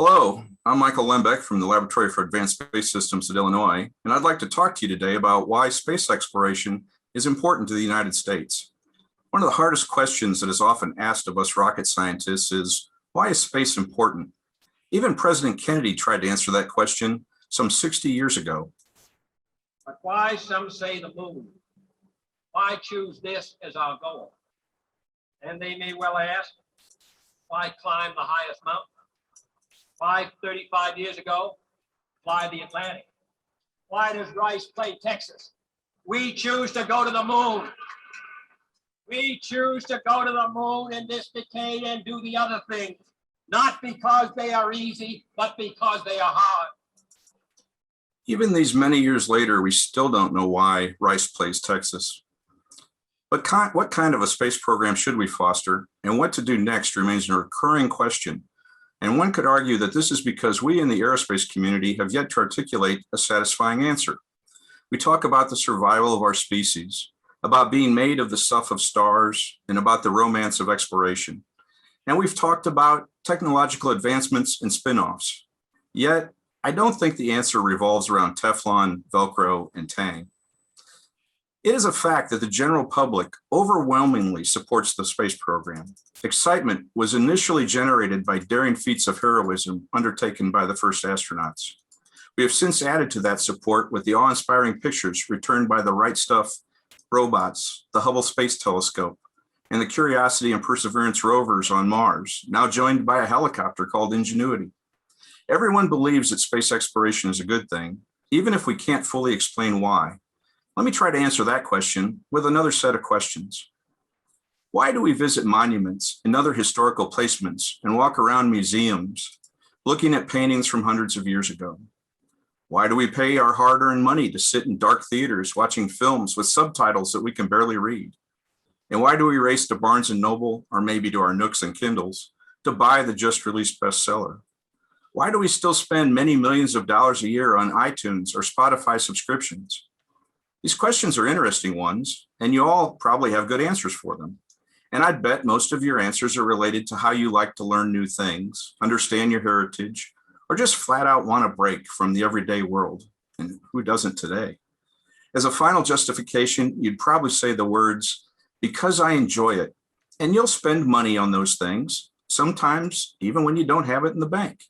Hello, I'm Michael Lembeck from the Laboratory for Advanced Space Systems at Illinois, and I'd like to talk to you today about why space exploration is important to the United States. One of the hardest questions that is often asked of us rocket scientists is, why is space important? Even President Kennedy tried to answer that question some 60 years ago. But why, some say, the moon? Why choose this as our goal? And they may well ask, why climb the highest mountain? Why 35 years ago, fly the Atlantic? Why does Rice play Texas? We choose to go to the moon. We choose to go to the moon in this decade and do the other things, not because they are easy, but because they are hard. Even these many years later, we still don't know why Rice plays Texas. But what kind of a space program should we foster, and what to do next remains a recurring question. And one could argue that this is because we in the aerospace community have yet to articulate a satisfying answer. We talk about the survival of our species, about being made of the stuff of stars, and about the romance of exploration. And we've talked about technological advancements and spin-offs. Yet, I don't think the answer revolves around Teflon, Velcro, and Tang. It is a fact that the general public overwhelmingly supports the space program. Excitement was initially generated by daring feats of heroism undertaken by the first astronauts. We have since added to that support with the awe-inspiring pictures returned by the Right Stuff robots, the Hubble Space Telescope, and the Curiosity and Perseverance rovers on Mars, now joined by a helicopter called Ingenuity. Everyone believes that space exploration is a good thing, even if we can't fully explain why. Let me try to answer that question with another set of questions. Why do we visit monuments and other historical placements and walk around museums looking at paintings from hundreds of years ago? Why do we pay our hard-earned money to sit in dark theaters watching films with subtitles that we can barely read? And why do we race to Barnes & Noble, or maybe to our Nooks and Kindles, to buy the just-released bestseller? Why do we still spend many millions of dollars a year on iTunes or Spotify subscriptions? These questions are interesting ones, and you all probably have good answers for them. And I'd bet most of your answers are related to how you like to learn new things, understand your heritage, or just flat out want a break from the everyday world. And who doesn't today? As a final justification, you'd probably say the words, because I enjoy it. And you'll spend money on those things, sometimes even when you don't have it in the bank.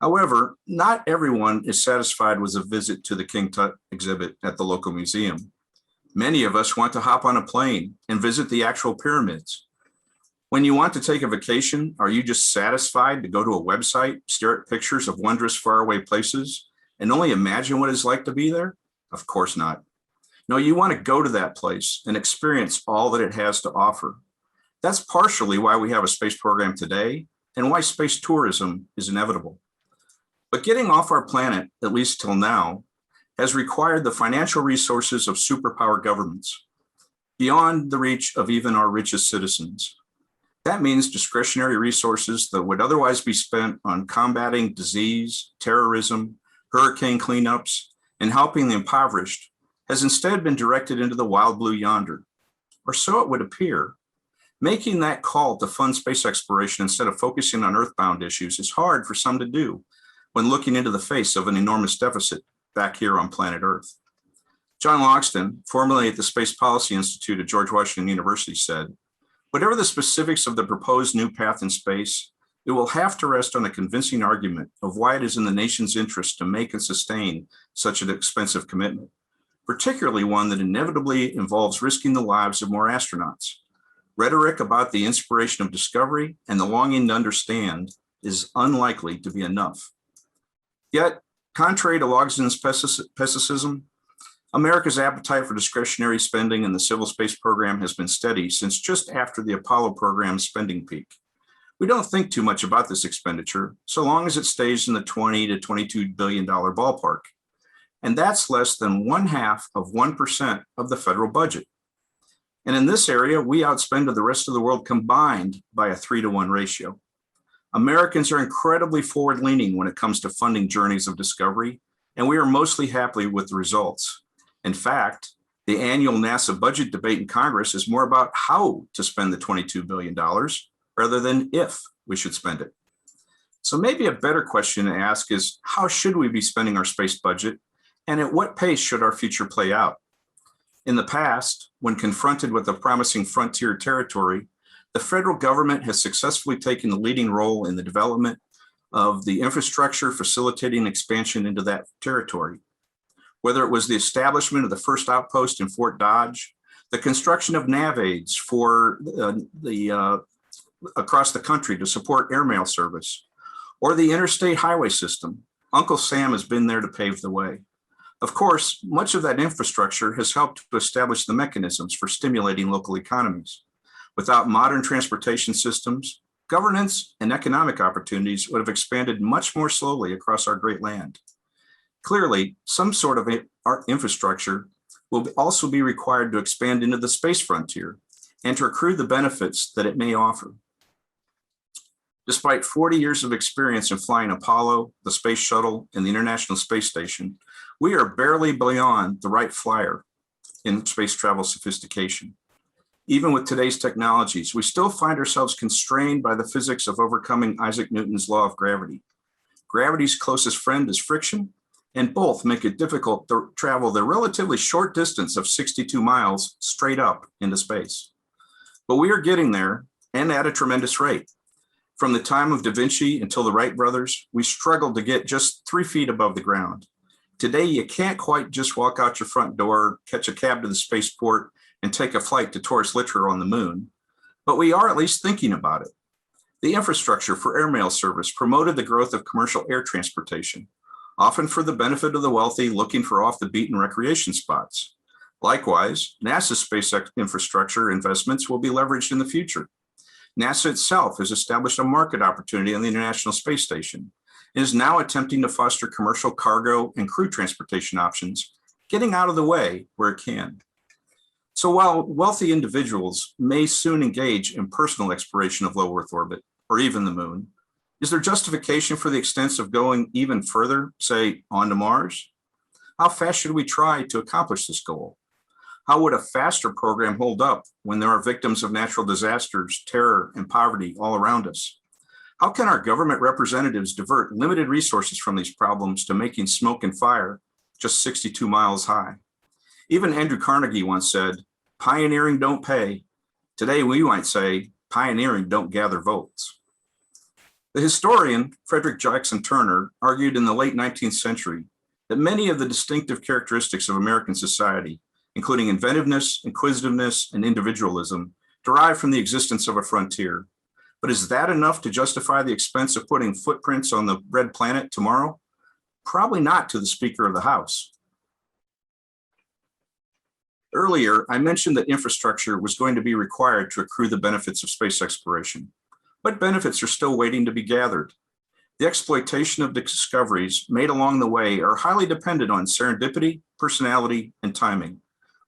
However, not everyone is satisfied with a visit to the King Tut exhibit at the local museum. Many of us want to hop on a plane and visit the actual pyramids. When you want to take a vacation, are you just satisfied to go to a website, stare at pictures of wondrous faraway places, and only imagine what it's like to be there? Of course not. No, you want to go to that place and experience all that it has to offer. That's partially why we have a space program today and why space tourism is inevitable. But getting off our planet, at least till now, has required the financial resources of superpower governments, beyond the reach of even our richest citizens. That means discretionary resources that would otherwise be spent on combating disease, terrorism, hurricane cleanups, and helping the impoverished has instead been directed into the wild blue yonder, or so it would appear. Making that call to fund space exploration instead of focusing on earthbound issues is hard for some to do when looking into the face of an enormous deficit back here on planet Earth. John Logsdon, formerly at the Space Policy Institute at George Washington University, said, whatever the specifics of the proposed new path in space, it will have to rest on a convincing argument of why it is in the nation's interest to make and sustain such an expensive commitment, particularly one that inevitably involves risking the lives of more astronauts. Rhetoric about the inspiration of discovery and the longing to understand is unlikely to be enough. Yet, contrary to Logsdon's pessimism, America's appetite for discretionary spending in the civil space program has been steady since just after the Apollo program's spending peak. We don't think too much about this expenditure, so long as it stays in the $20 to $22 billion ballpark. And that's less than 0.5% of the federal budget. And in this area, we outspend the rest of the world combined by a 3-to-1 ratio. Americans are incredibly forward-leaning when it comes to funding journeys of discovery, and we are mostly happy with the results. In fact, the annual NASA budget debate in Congress is more about how to spend the $22 billion rather than if we should spend it. So maybe a better question to ask is, how should we be spending our space budget, and at what pace should our future play out? In the past, when confronted with a promising frontier territory, the federal government has successfully taken the leading role in the development of the infrastructure facilitating expansion into that territory. Whether it was the establishment of the first outpost in Fort Dodge, the construction of nav aids for across the country to support airmail service, or the interstate highway system, Uncle Sam has been there to pave the way. Of course, much of that infrastructure has helped to establish the mechanisms for stimulating local economies. Without modern transportation systems, governance and economic opportunities would have expanded much more slowly across our great land. Clearly, some sort of our infrastructure will also be required to expand into the space frontier and to accrue the benefits that it may offer. Despite 40 years of experience in flying Apollo, the Space Shuttle, and the International Space Station, we are barely beyond the Wright Flyer in space travel sophistication. Even with today's technologies, we still find ourselves constrained by the physics of overcoming Isaac Newton's law of gravity. Gravity's closest friend is friction, and both make it difficult to travel the relatively short distance of 62 miles straight up into space. But we are getting there, and at a tremendous rate. From the time of Da Vinci until the Wright brothers, we struggled to get just 3 feet above the ground. Today, you can't quite just walk out your front door, catch a cab to the spaceport, and take a flight to Taurus Littrow on the moon. But we are at least thinking about it. The infrastructure for airmail service promoted the growth of commercial air transportation, often for the benefit of the wealthy looking for off-the-beaten recreation spots. Likewise, NASA's space infrastructure investments will be leveraged in the future. NASA itself has established a market opportunity on the International Space Station and is now attempting to foster commercial cargo and crew transportation options, getting out of the way where it can. So while wealthy individuals may soon engage in personal exploration of low Earth orbit, or even the moon, is there justification for the extent of going even further, say, onto Mars? How fast should we try to accomplish this goal? How would a faster program hold up when there are victims of natural disasters, terror, and poverty all around us? How can our government representatives divert limited resources from these problems to making smoke and fire just 62 miles high? Even Andrew Carnegie once said, "Pioneering don't pay." Today, we might say, "Pioneering don't gather votes." The historian Frederick Jackson Turner argued in the late 19th century that many of the distinctive characteristics of American society, including inventiveness, inquisitiveness, and individualism, derive from the existence of a frontier. But is that enough to justify the expense of putting footprints on the red planet tomorrow? Probably not to the Speaker of the House. Earlier, I mentioned that infrastructure was going to be required to accrue the benefits of space exploration. What benefits are still waiting to be gathered? The exploitation of discoveries made along the way are highly dependent on serendipity, personality, and timing.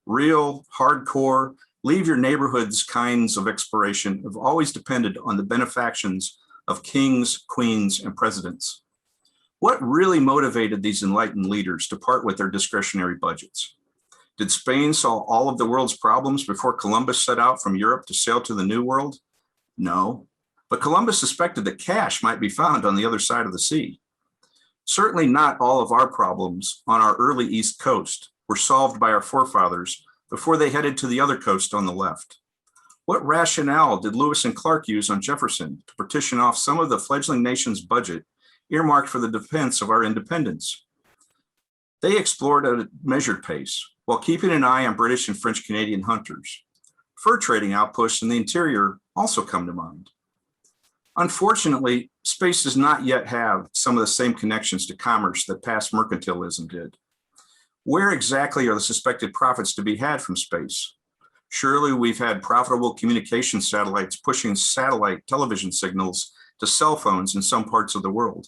Real, hardcore, leave your neighborhoods kinds of exploration have always depended on the benefactions of kings, queens, and presidents. What really motivated these enlightened leaders to part with their discretionary budgets? Did Spain solve all of the world's problems before Columbus set out from Europe to sail to the New World? No, but Columbus suspected that cash might be found on the other side of the sea. Certainly not all of our problems on our early East Coast were solved by our forefathers before they headed to the other coast on the left. What rationale did Lewis and Clark use on Jefferson to partition off some of the fledgling nation's budget earmarked for the defense of our independence? They explored at a measured pace while keeping an eye on British and French Canadian hunters. Fur trading outposts in the interior also come to mind. Unfortunately, space does not yet have some of the same connections to commerce that past mercantilism did. Where exactly are the suspected profits to be had from space? Surely we've had profitable communication satellites pushing satellite television signals to cell phones in some parts of the world.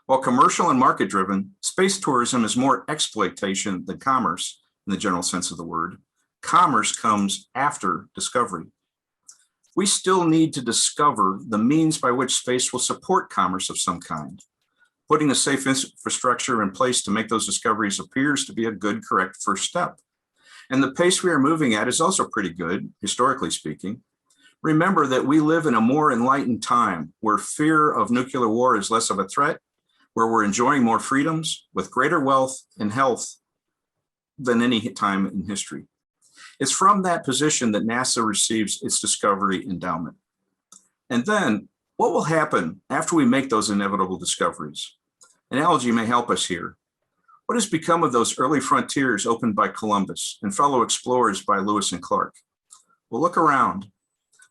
While commercial and market-driven, space tourism is more exploitation than commerce in the general sense of the word. Commerce comes after discovery. We still need to discover the means by which space will support commerce of some kind. Putting a safe infrastructure in place to make those discoveries appears to be a good, correct first step. And the pace we are moving at is also pretty good, historically speaking. Remember that we live in a more enlightened time where fear of nuclear war is less of a threat, where we're enjoying more freedoms with greater wealth and health than any time in history. It's from that position that NASA receives its discovery endowment. And then, what will happen after we make those inevitable discoveries? Analogy may help us here. What has become of those early frontiers opened by Columbus and fellow explorers by Lewis and Clark? Well, look around.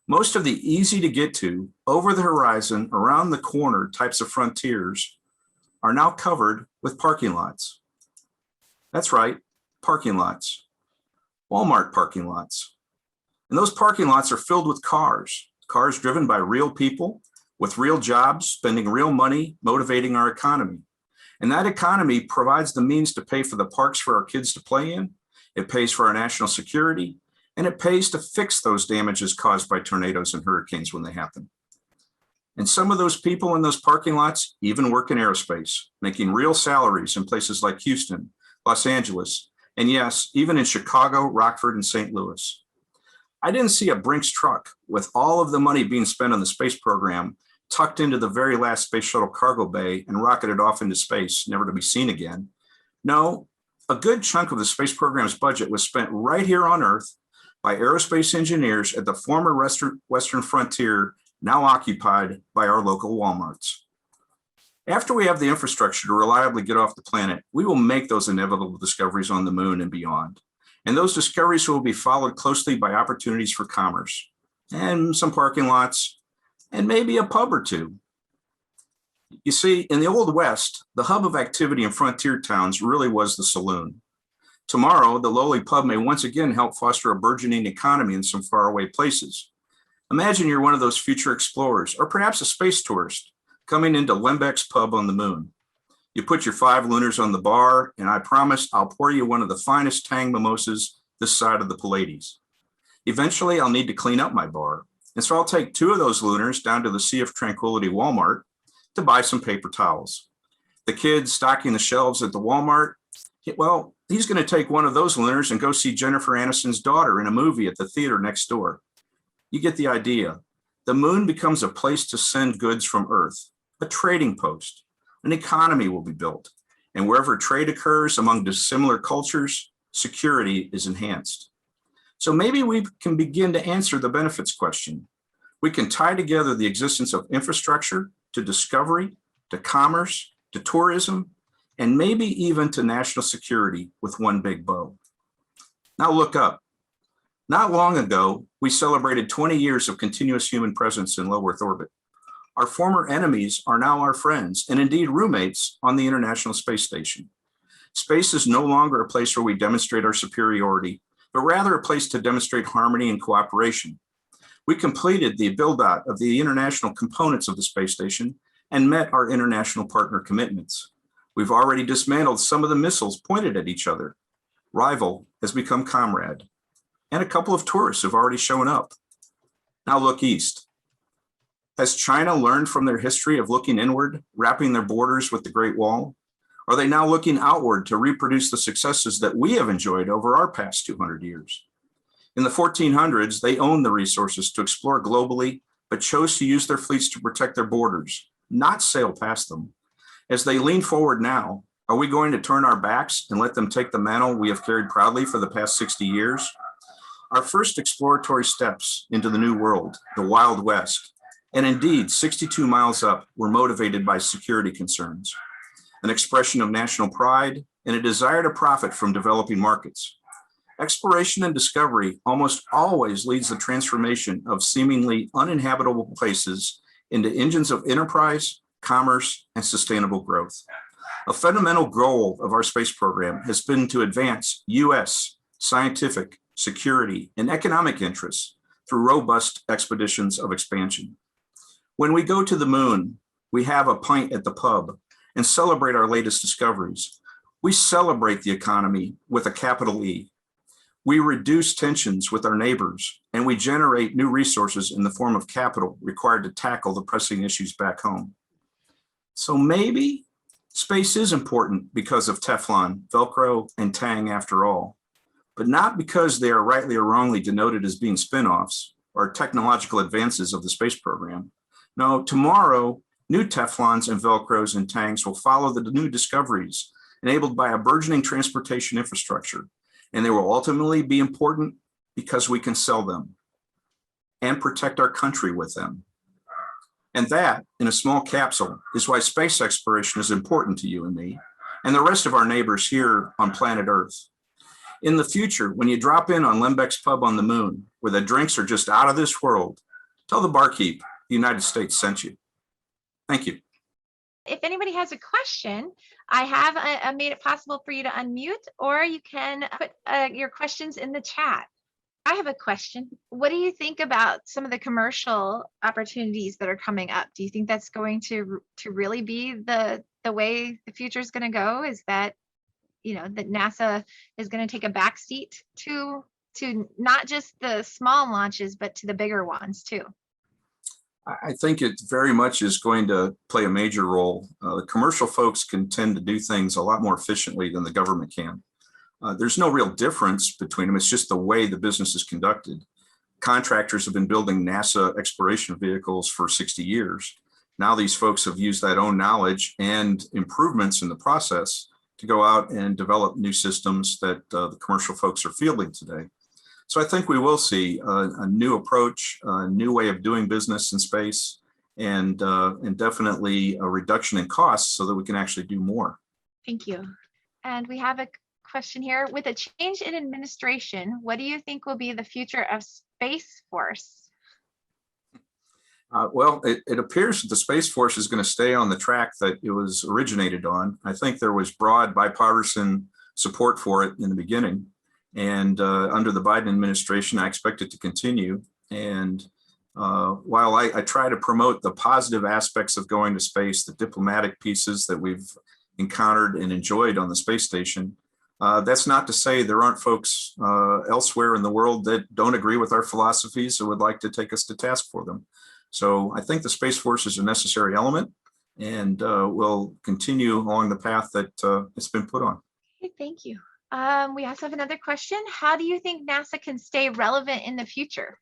Most of the easy to get to, over the horizon, around the corner types of frontiers are now covered with parking lots. That's right, parking lots. Walmart parking lots. And those parking lots are filled with cars driven by real people with real jobs, spending real money, motivating our economy. And that economy provides the means to pay for the parks for our kids to play in. It pays for our national security, and it pays to fix those damages caused by tornadoes and hurricanes when they happen. And some of those people in those parking lots even work in aerospace, making real salaries in places like Houston, Los Angeles, and yes, even in Chicago, Rockford, and St. Louis. I didn't see a Brinks truck with all of the money being spent on the space program tucked into the very last space shuttle cargo bay and rocketed off into space, never to be seen again. No, a good chunk of the space program's budget was spent right here on Earth by aerospace engineers at the former Western frontier, now occupied by our local Walmarts. After we have the infrastructure to reliably get off the planet, we will make those inevitable discoveries on the moon and beyond. And those discoveries will be followed closely by opportunities for commerce and some parking lots and maybe a pub or two. You see, in the Old West, the hub of activity in frontier towns really was the saloon. Tomorrow, the lowly pub may once again help foster a burgeoning economy in some faraway places. Imagine you're one of those future explorers, or perhaps a space tourist, coming into Lembeck's pub on the moon. You put your 5 lunars on the bar, and I promise I'll pour you one of the finest Tang mimosas this side of the Pleiades. Eventually, I'll need to clean up my bar, and so I'll take 2 of those lunars down to the Sea of Tranquility Walmart to buy some paper towels. The kid stocking the shelves at the Walmart, well, he's going to take one of those lunars and go see Jennifer Aniston's daughter in a movie at the theater next door. You get the idea. The moon becomes a place to send goods from Earth, a trading post. An economy will be built, and wherever trade occurs among dissimilar cultures, security is enhanced. So maybe we can begin to answer the benefits question. We can tie together the existence of infrastructure to discovery, to commerce, to tourism, and maybe even to national security with one big bow. Now look up. Not long ago, we celebrated 20 years of continuous human presence in low Earth orbit. Our former enemies are now our friends, and indeed roommates on the International Space Station. Space is no longer a place where we demonstrate our superiority, but rather a place to demonstrate harmony and cooperation. We completed the build-out of the international components of the space station and met our international partner commitments. We've already dismantled some of the missiles pointed at each other. Rival has become comrade, and a couple of tourists have already shown up. Now look east. Has China learned from their history of looking inward, wrapping their borders with the Great Wall? Are they now looking outward to reproduce the successes that we have enjoyed over our past 200 years? In the 1400s, they owned the resources to explore globally, but chose to use their fleets to protect their borders, not sail past them. As they lean forward now, are we going to turn our backs and let them take the mantle we have carried proudly for the past 60 years? Our first exploratory steps into the New World, the Wild West, and indeed 62 miles up, were motivated by security concerns, an expression of national pride, and a desire to profit from developing markets. Exploration and discovery almost always leads the transformation of seemingly uninhabitable places into engines of enterprise, commerce, and sustainable growth. A fundamental goal of our space program has been to advance U.S. scientific, security, and economic interests through robust expeditions of expansion. When we go to the moon, we have a pint at the pub and celebrate our latest discoveries. We celebrate the economy with a capital E. We reduce tensions with our neighbors, and we generate new resources in the form of capital required to tackle the pressing issues back home. So maybe space is important because of Teflon, Velcro, and Tang after all, but not because they are rightly or wrongly denoted as being spinoffs. or technological advances of the space program. No, tomorrow, new Teflons and Velcros and tanks will follow the new discoveries enabled by a burgeoning transportation infrastructure. And they will ultimately be important because we can sell them and protect our country with them. And that, in a small capsule, is why space exploration is important to you and me, and the rest of our neighbors here on planet Earth. In the future, when you drop in on Lembeck's Pub on the moon, where the drinks are just out of this world, tell the barkeep the United States sent you. Thank you. If anybody has a question, I have made it possible for you to unmute, or you can put your questions in the chat. I have a question. What do you think about some of the commercial opportunities that are coming up? Do you think that's going to really be the way the future is going to go? Is that, that NASA is going to take a backseat to not just the small launches, but to the bigger ones too? I think it very much is going to play a major role. The commercial folks can tend to do things a lot more efficiently than the government can. There's no real difference between them. It's just the way the business is conducted. Contractors have been building NASA exploration vehicles for 60 years. Now these folks have used that own knowledge and improvements in the process to go out and develop new systems that the commercial folks are fielding today. So I think we will see a new approach, a new way of doing business in space, and definitely a reduction in costs so that we can actually do more. Thank you. And we have a question here. With a change in administration, what do you think will be the future of Space Force? Well, it appears that the Space Force is going to stay on the track that it was originated on. I think there was broad bipartisan support for it in the beginning. And under the Biden administration, I expect it to continue. And while I try to promote the positive aspects of going to space, the diplomatic pieces that we've encountered and enjoyed on the space station, that's not to say there aren't folks elsewhere in the world that don't agree with our philosophies and would like to take us to task for them. So I think the Space Force is a necessary element, and will continue along the path that it's been put on. Okay, thank you. We also have another question. How do you think NASA can stay relevant in the future?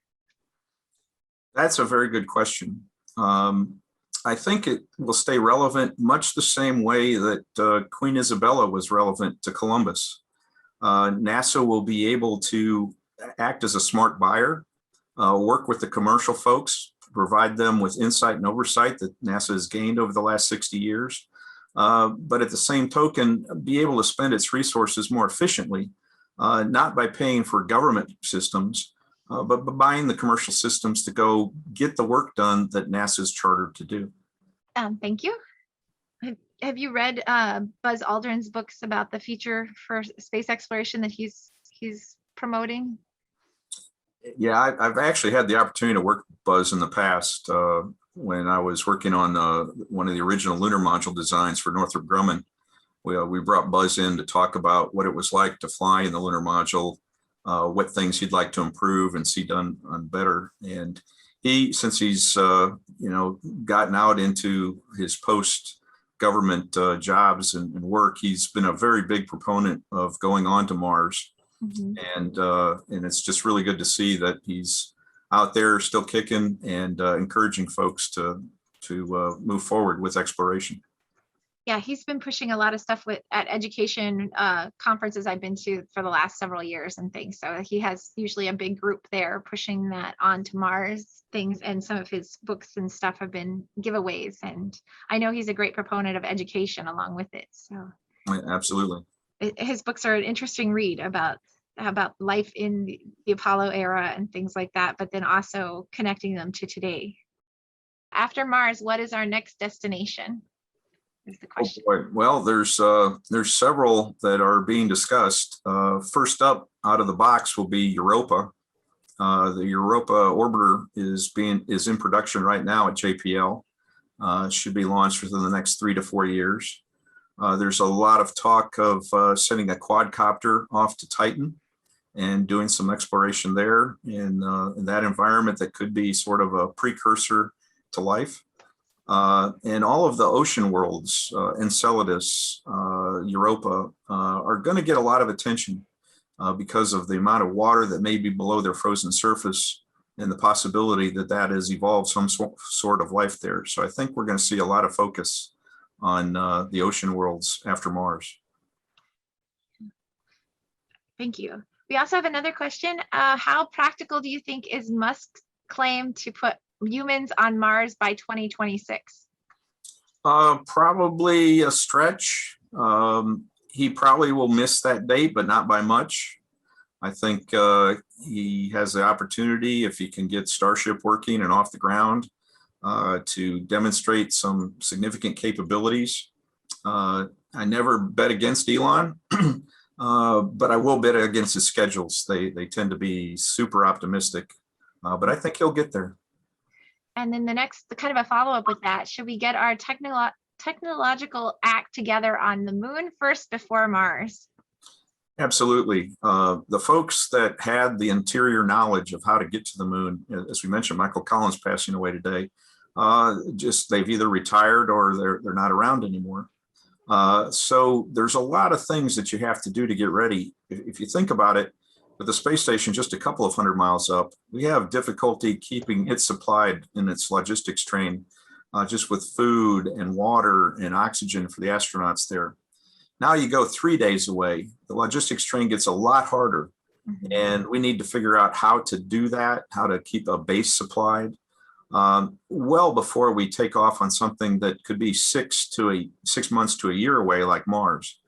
That's a very good question. I think it will stay relevant much the same way that Queen Isabella was relevant to Columbus. NASA will be able to act as a smart buyer, work with the commercial folks, provide them with insight and oversight that NASA has gained over the last 60 years. But at the same token, be able to spend its resources more efficiently, not by paying for government systems, but by buying the commercial systems to go get the work done that NASA is chartered to do. Thank you. Have you read Buzz Aldrin's books about the future for space exploration that he's promoting? Yeah, I've actually had the opportunity to work with Buzz in the past when I was working on one of the original lunar module designs for Northrop Grumman. We brought Buzz in to talk about what it was like to fly in the lunar module, what things he'd like to improve and see done better. And since he's gotten out into his post-government jobs and work, he's been a very big proponent of going on to Mars. Mm-hmm. And it's just really good to see that he's out there still kicking and encouraging folks to move forward with exploration. Yeah, he's been pushing a lot of stuff at education conferences I've been to for the last several years and things. So he has usually a big group there pushing that onto Mars things, and some of his books and stuff have been giveaways. And I know he's a great proponent of education along with it. So absolutely, his books are an interesting read about life in the Apollo era and things like that, but then also connecting them to today. After Mars, what is our next destination? Is the question. Oh boy. Well, there's several that are being discussed. First up out of the box will be Europa. The Europa orbiter is in production right now at JPL. Should be launched within the next 3 to 4 years. There's a lot of talk of sending a quadcopter off to Titan and doing some exploration there in that environment that could be sort of a precursor to life. And all of the ocean worlds, Enceladus, Europa, are going to get a lot of attention because of the amount of water that may be below their frozen surface and the possibility that that has evolved some sort of life there. So I think we're going to see a lot of focus on the ocean worlds after Mars. Thank you. We also have another question. How practical do you think is Musk's claim to put humans on Mars by 2026? Probably a stretch. He probably will miss that date, but not by much. I think he has the opportunity, if he can get Starship working and off the ground, to demonstrate some significant capabilities. I never bet against Elon, but I will bet against his schedules. They tend to be super optimistic, but I think he'll get there. And then the next, kind of a follow-up with that, should we get our technological act together on the moon first before Mars? Absolutely. The folks that had the interior knowledge of how to get to the moon, as we mentioned, Michael Collins passing away today, they've either retired or they're not around anymore. So there's a lot of things that you have to do to get ready. If you think about it, with the space station just a couple of 100 miles up, we have difficulty keeping it supplied in its logistics train, just with food and water and oxygen for the astronauts there. Now you go 3 days away, the logistics train gets a lot harder, and we need to figure out how to do that, how to keep a base supplied, well before we take off on something that could be 6 months to a year away, like Mars.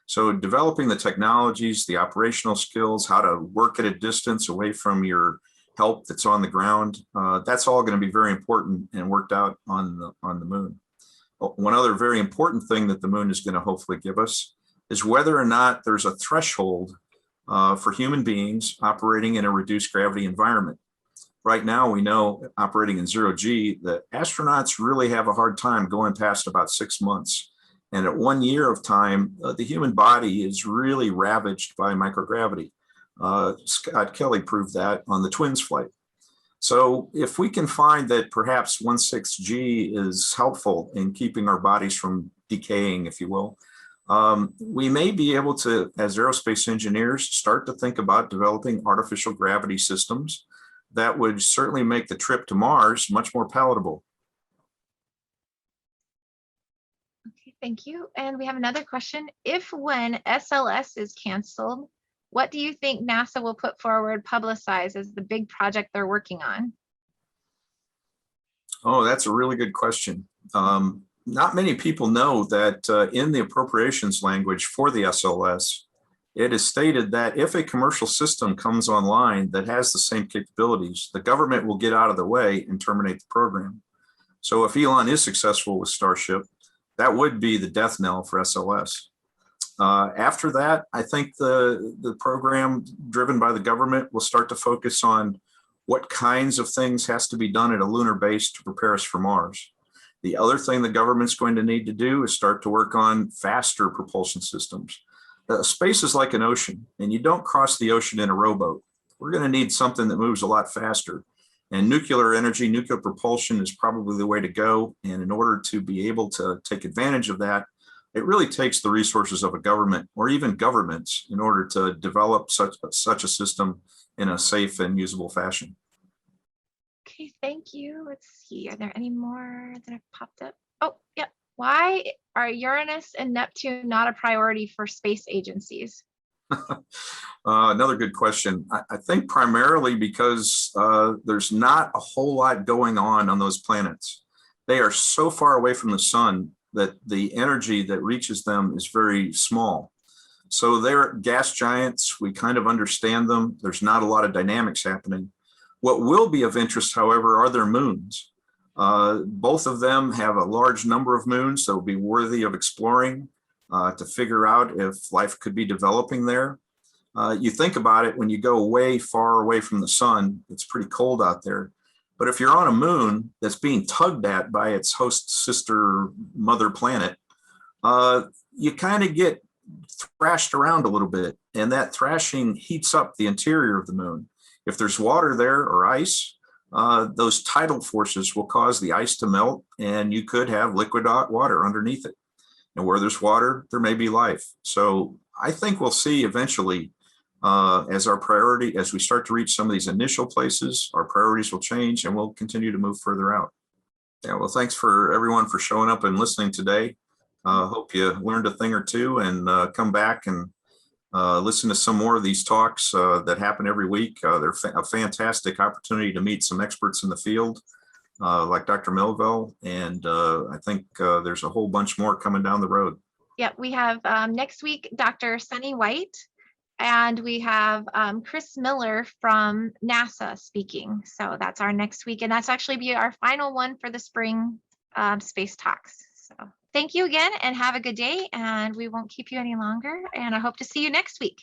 So developing the technologies, the operational skills, how to work at a distance away from your help that's on the ground, that's all going to be very important and worked out on the moon. One other very important thing that the moon is going to hopefully give us is whether or not there's a threshold for human beings operating in a reduced gravity environment. Right now, we know operating in 0G, that astronauts really have a hard time going past about 6 months. And at 1 year of time, the human body is really ravaged by microgravity. Scott Kelly proved that on the Twins flight. So if we can find that perhaps 1/6G is helpful in keeping our bodies from decaying, if you will, we may be able to, as aerospace engineers, start to think about developing artificial gravity systems that would certainly make the trip to Mars much more palatable. Okay, thank you. And we have another question. If when SLS is canceled, what do you think NASA will put forward, publicize as the big project they're working on? Oh, that's a really good question. Not many people know that in the appropriations language for the SLS, it is stated that if a commercial system comes online that has the same capabilities, the government will get out of the way and terminate the program. So if Elon is successful with Starship, that would be the death knell for SLS. After that, I think the program driven by the government will start to focus on what kinds of things has to be done at a lunar base to prepare us for Mars. The other thing the government's going to need to do is start to work on faster propulsion systems. Space is like an ocean, and you don't cross the ocean in a rowboat. We're going to need something that moves a lot faster. And nuclear energy, nuclear propulsion is probably the way to go. And in order to be able to take advantage of that, it really takes the resources of a government or even governments in order to develop such a system in a safe and usable fashion. Okay, thank you. Let's see. Are there any more that have popped up? Oh, yeah. Why are Uranus and Neptune not a priority for space agencies? Another good question. I think primarily because there's not a whole lot going on those planets. They are so far away from the sun that the energy that reaches them is very small. So they're gas giants. We kind of understand them. There's not a lot of dynamics happening. What will be of interest, however, are their moons. Both of them have a large number of moons that will be worthy of exploring to figure out if life could be developing there. You think about it, when you go way far away from the sun, it's pretty cold out there. But if you're on a moon that's being tugged at by its host sister mother planet, you kind of get thrashed around a little bit, and that thrashing heats up the interior of the moon. If there's water there or ice, those tidal forces will cause the ice to melt, and you could have liquid water underneath it. And where there's water, there may be life. So I think we'll see eventually as our priority. As we start to reach some of these initial places, our priorities will change and we'll continue to move further out. Yeah, well, thanks for everyone for showing up and listening today. Hope you learned a thing or two, and come back and listen to some more of these talks that happen every week. They're a fantastic opportunity to meet some experts in the field, like Dr. Melville, and I think there's a whole bunch more coming down the road. Yeah, we have next week, Dr. Sunny White, and we have Chris Miller from NASA speaking. So that's our next week, and that's actually be our final one for the spring space talks. So thank you again, and have a good day, and we won't keep you any longer, and I hope to see you next week.